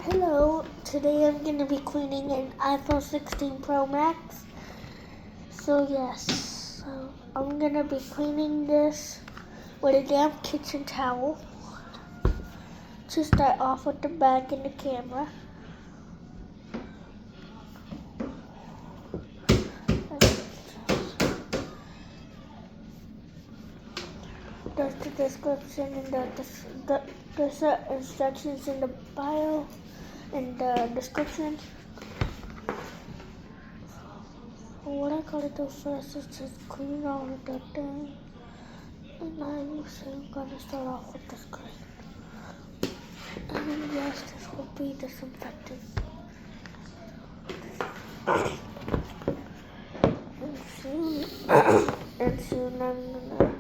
Hello, today I'm going to be cleaning an iPhone 16 Pro Max. So I'm going to be cleaning this with a damp kitchen towel. To start off with the bag and the camera. There's the description and the instructions in the bio and the description. What I gotta do first is just clean all of the thing. And I'm gonna start off with the screen. And yes, this will be disinfectant. And soon I'm gonna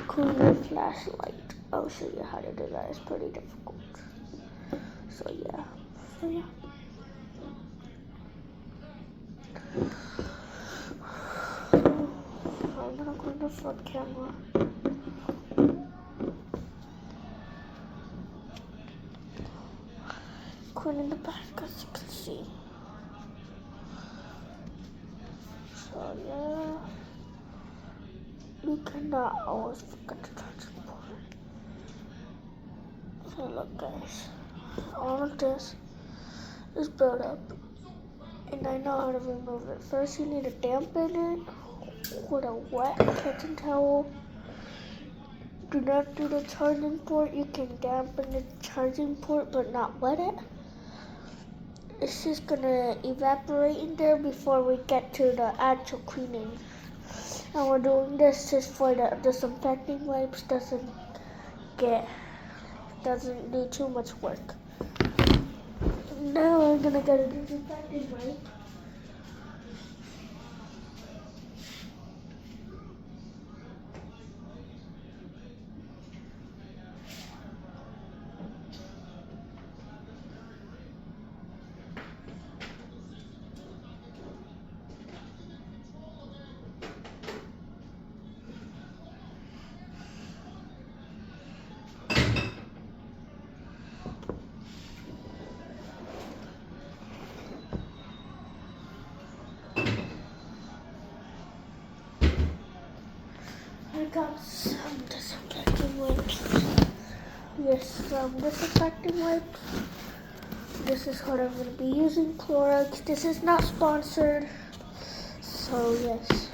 clean the flashlight. I'll show you how to do that. It's pretty difficult. So yeah. I'm gonna clean the front camera. Cleaning the back, as you can see. So yeah, you cannot always forget to touch the board. So look guys, all of this is built up and I know how to remove it. First you need to dampen it with a wet kitchen towel. Do not do the charging port. You can dampen the charging port but not wet it. It's just gonna evaporate in there before we get to the actual cleaning. And we're doing this just for the disinfecting wipes doesn't do too much work. Now I'm gonna get a disinfecting wipe. I got some disinfecting wipes. Yes, some disinfecting wipes. This is what I'm going to be using, Clorox. This is not sponsored, so yes.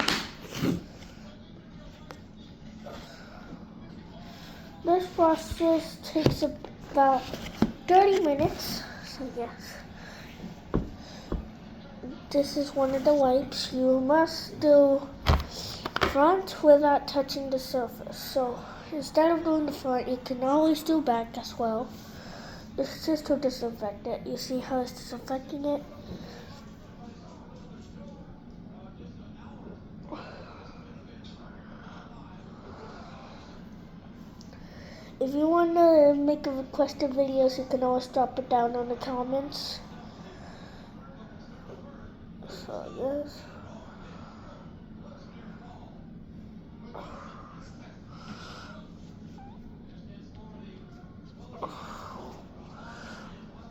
This process takes about 30 minutes, so yes. This is one of the wipes. You must do front without touching the surface. So instead of doing the front, you can always do back as well. It's just to disinfect it. You see how it's disinfecting it? If you want to make a request of videos, you can always drop it down in the comments. So yes.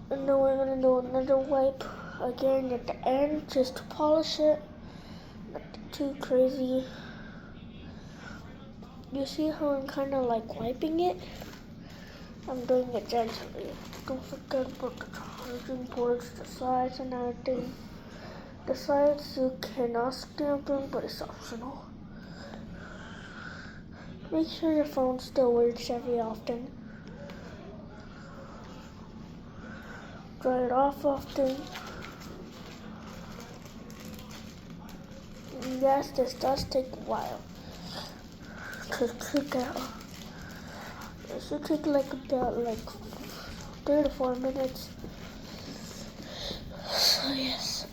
And then we're going to do another wipe again at the end just to polish it. Not too crazy. You see how I'm kind of like wiping it? I'm doing it gently. Don't forget about the charging ports, the sides and everything. The sides you cannot dampen, but it's optional. Make sure your phone still works every often. Dry it off often. And yes, this does take a while to take out. It should take like about 3 to 4 minutes. So yes.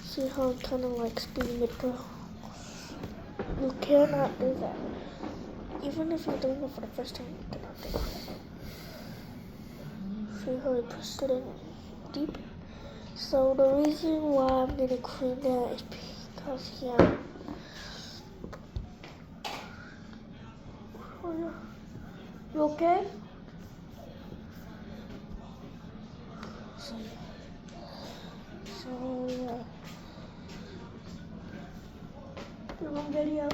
See how I'm kind of like speeding it through. You cannot do that. Even if you're doing it for the first time, you cannot do that. See how I pushed it in deep? So the reason why I'm gonna clean that is because You okay? So yeah. Long video.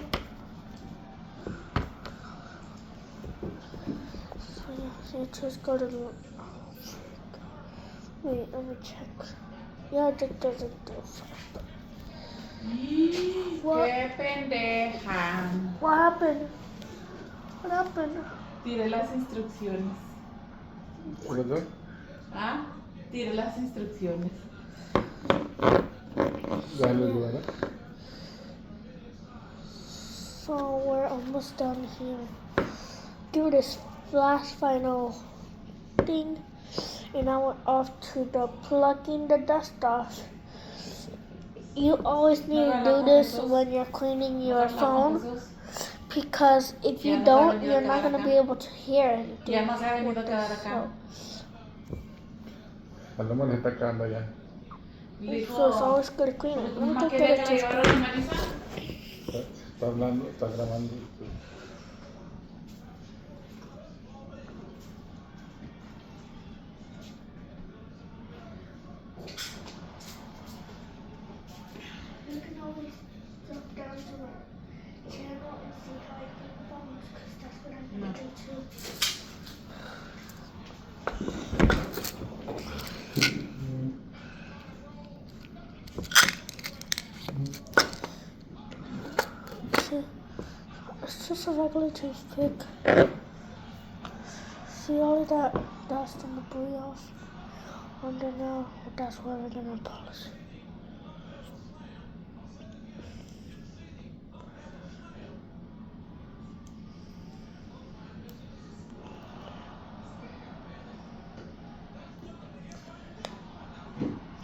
So yeah, so just go to the. Wait, let me check. Yeah, it doesn't do fast. What? ¡Qué pendeja! What happened? What happened? Tiré las instrucciones. ¿Qué pasó? ¿Ah? Tiré las instrucciones. Dale, Luana. So we're almost done here. Do this last final thing, and now we're off to the plugging the dust off. You always need to do this when you're cleaning your phone, because if you don't, you're not going to be able to hear anything. Ya no se ha venido a quedar acá. Paloma le está acabando ya. So it's always good to clean it. Let me ¿Mamá take quería that que to la llevara a clean. Marisa? Está hablando, está grabando. You can always jump down to my channel and see how I clean phones, because that's what I'm going to do too. See, it's just a regular toothpick. See all of that dust and debris off under now? That's where we're going to polish.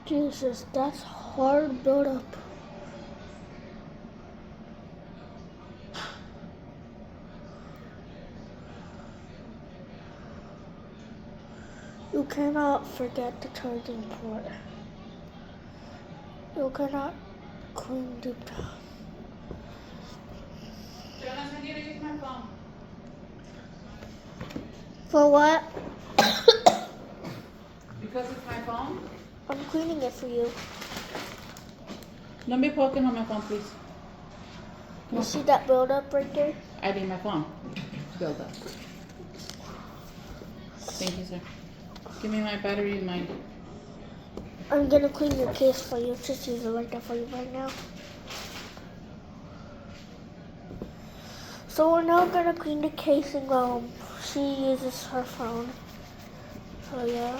Jesus, that's hard buildup. You cannot forget the charging port. You cannot clean deep down. Jonas, I need to use my phone. For what? Because it's my phone. I'm cleaning it for you. Don't be poking on my phone, please. You see that buildup right there? I need my phone. Build up. Thank you, sir. Give me my battery and mine. I'm gonna clean your case for you. Just use it right there for you right now. So we're now gonna clean the casing while she uses her phone. So yeah.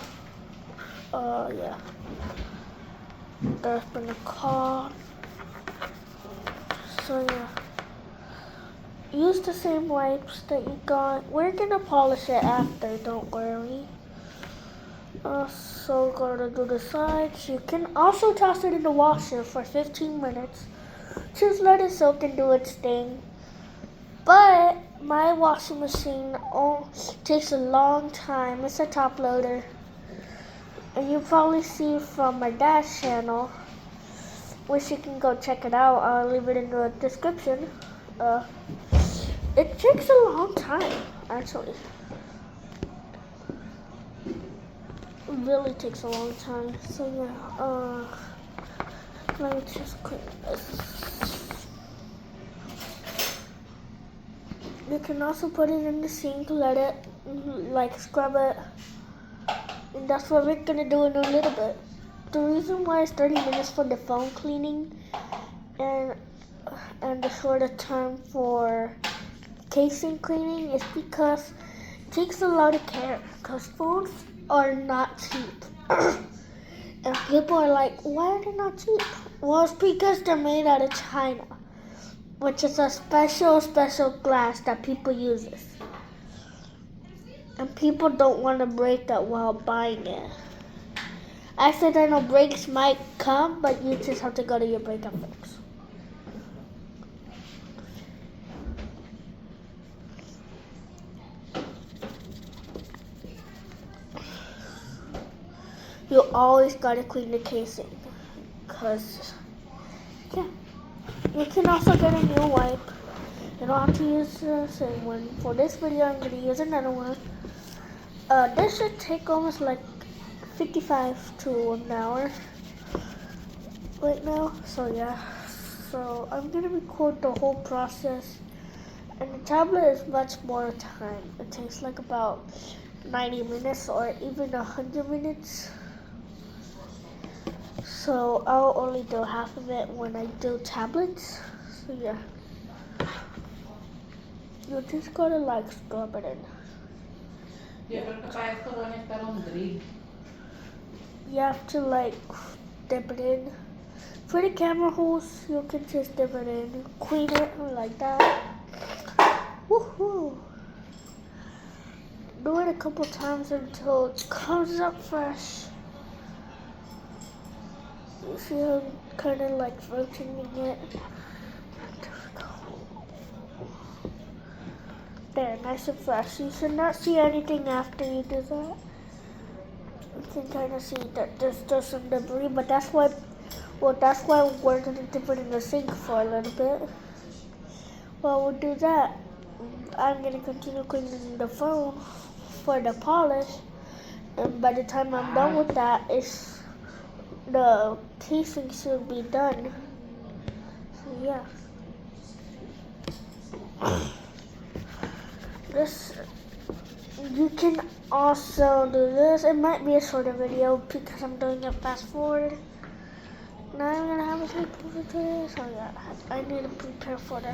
Yeah. There's been a call. So yeah. Use the same wipes that you got. We're gonna polish it after, don't worry. So we're gonna do the sides. You can also toss it in the washer for 15 minutes. Just let it soak and do its thing. But my washing machine takes a long time. It's a top loader. And you probably see from my dad's channel, which you can go check it out. I'll leave it in the description. It takes a long time, actually. It really takes a long time. So yeah, let me just clean this. You can also put it in the sink, let it scrub it. And that's what we're gonna do in a little bit. The reason why it's 30 minutes for the phone cleaning and the shorter time for casing cleaning is because it takes a lot of care, because phones are not cheap. And people are like, why are they not cheap? Well, it's because they're made out of China, which is a special glass that people use. And people don't want to break that while buying it. Accidental breaks might come, but you just have to go to your break and fix. You always gotta clean the casing, cause yeah. You can also get a new wipe. You don't have to use the same one. For this video, I'm gonna use another one. This should take almost like 55 to an hour right now. So yeah, so I'm gonna record the whole process. And the tablet is much more time. It takes like about 90 minutes or even 100 minutes. So I'll only do half of it when I do tablets. So yeah. You just gotta like scrub it in. Yo creo que para esto voy a necesitar un drill. You have to like dip it in. For the camera holes, you can just dip it in, clean it like that. Woohoo! Do it a couple times until it comes up fresh. You see how I'm kind of like rotating it. There, nice and fresh. You should not see anything after you do that. You can kind of see that there's still some debris, but that's why we're going to dip it in the sink for a little bit. While we'll do that, I'm going to continue cleaning the phone for the polish. And by the time I'm done with that, the casing should be done. So yeah. You can also do this. It might be a shorter video because I'm doing it fast forward. Now I'm gonna have a sleepover today, so yeah, I need to prepare for the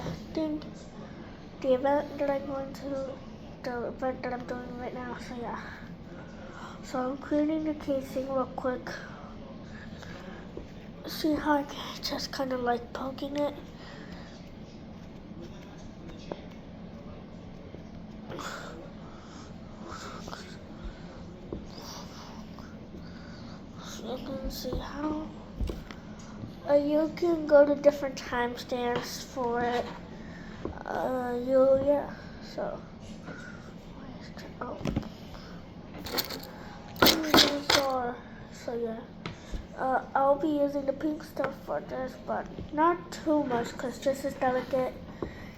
event that I'm going to, the event that I'm doing right now. So yeah, so I'm cleaning the casing real quick. See how I can just kind of like poking it. You can see how you can go to different timestamps for it. Yeah. So, so yeah. I'll be using the pink stuff for this, but not too much because this is delicate.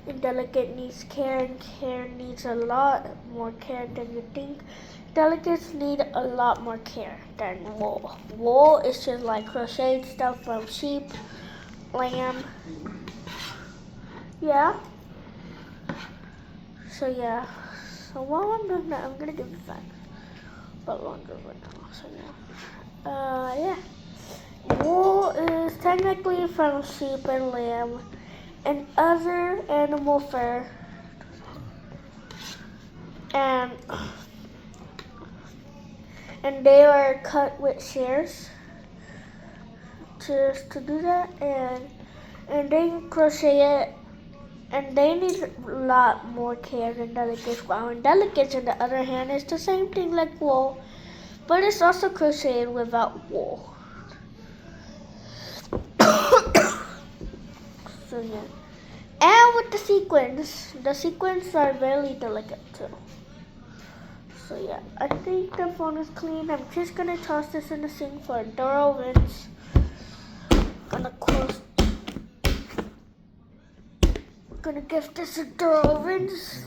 And delicate needs care, and care needs a lot more care than you think. Delicates need a lot more care than wool. Wool is just like crocheted stuff from sheep, lamb. Yeah. So yeah. So while I'm doing that, I'm gonna give it back. But longer right now. So yeah. Yeah. Wool is technically from sheep and lamb and other animal fur. And they are cut with shears just to do that, and they crochet it, and they need a lot more care than delicates. Wow, and delicates on the other hand is the same thing like wool, but it's also crocheted without wool. So yeah, and with the sequins are very delicate too. So yeah, I think the phone is clean. I'm just gonna toss this in the sink for a thorough rinse. Gonna give this a thorough rinse.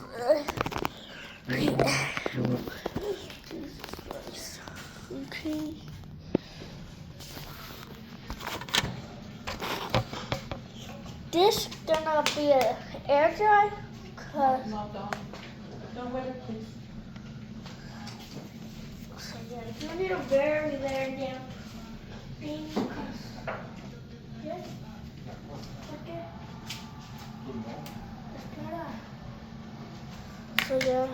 Okay. This gonna be an air dry. No, don't wet it, please. So yeah, you need a very, very damp thing. Yes. Okay. So yeah.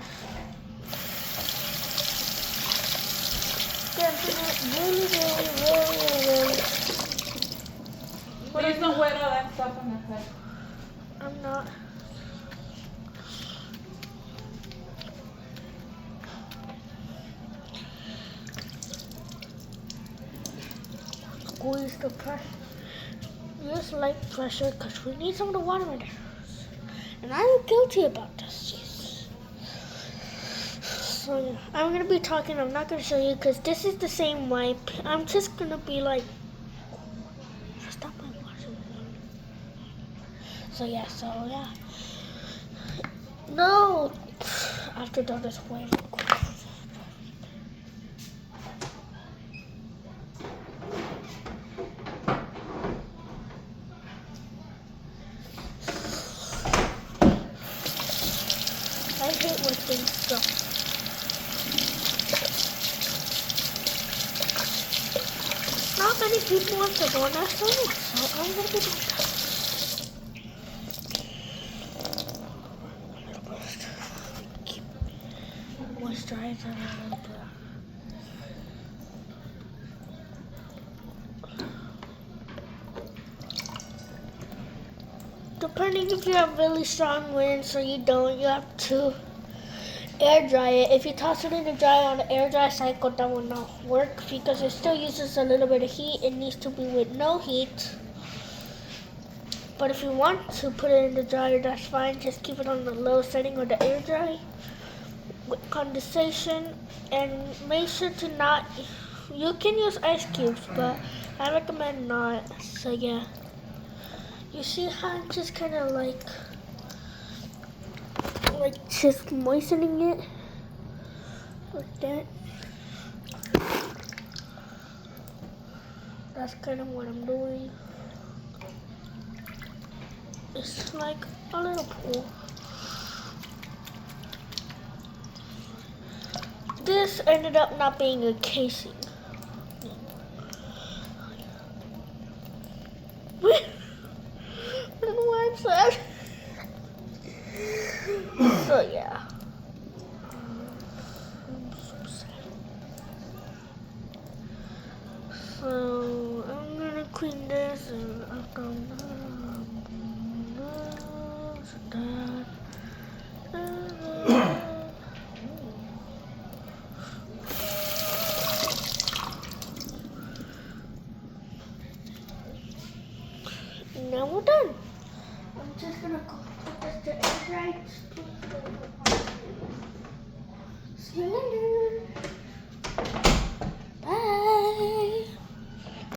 Really. Please don't wet all that stuff on the head. I'm not. Squeeze the pressure. Use light pressure because we need some of the water in there. And I'm guilty about this. Yes. So yeah, I'm gonna be talking. I'm not gonna show you because this is the same wipe. I'm just gonna be like, stop my water. So yeah. No, I have to do this way. many people want to join us on it, so I'm gonna be doing that. Keep moisturizing a little bit. Depending if you have really strong winds or you don't, you have to air dry it. If you toss it in the dryer on the air dry cycle, that will not work because it still uses a little bit of heat. It needs to be with no heat. But if you want to put it in the dryer, that's fine. Just keep it on the low setting or the air dry with condensation, and make sure to not. You can use ice cubes, but I recommend not. So yeah, you see how I'm just kind of like just moistening it like that. That's kind of what I'm doing. It's like a little pool. This ended up not being a casing. I don't know why I'm sad. So yeah. I'm so sad. So I'm gonna clean this and I'm gonna now we're done. I'm just gonna go put this to air dry. See you later.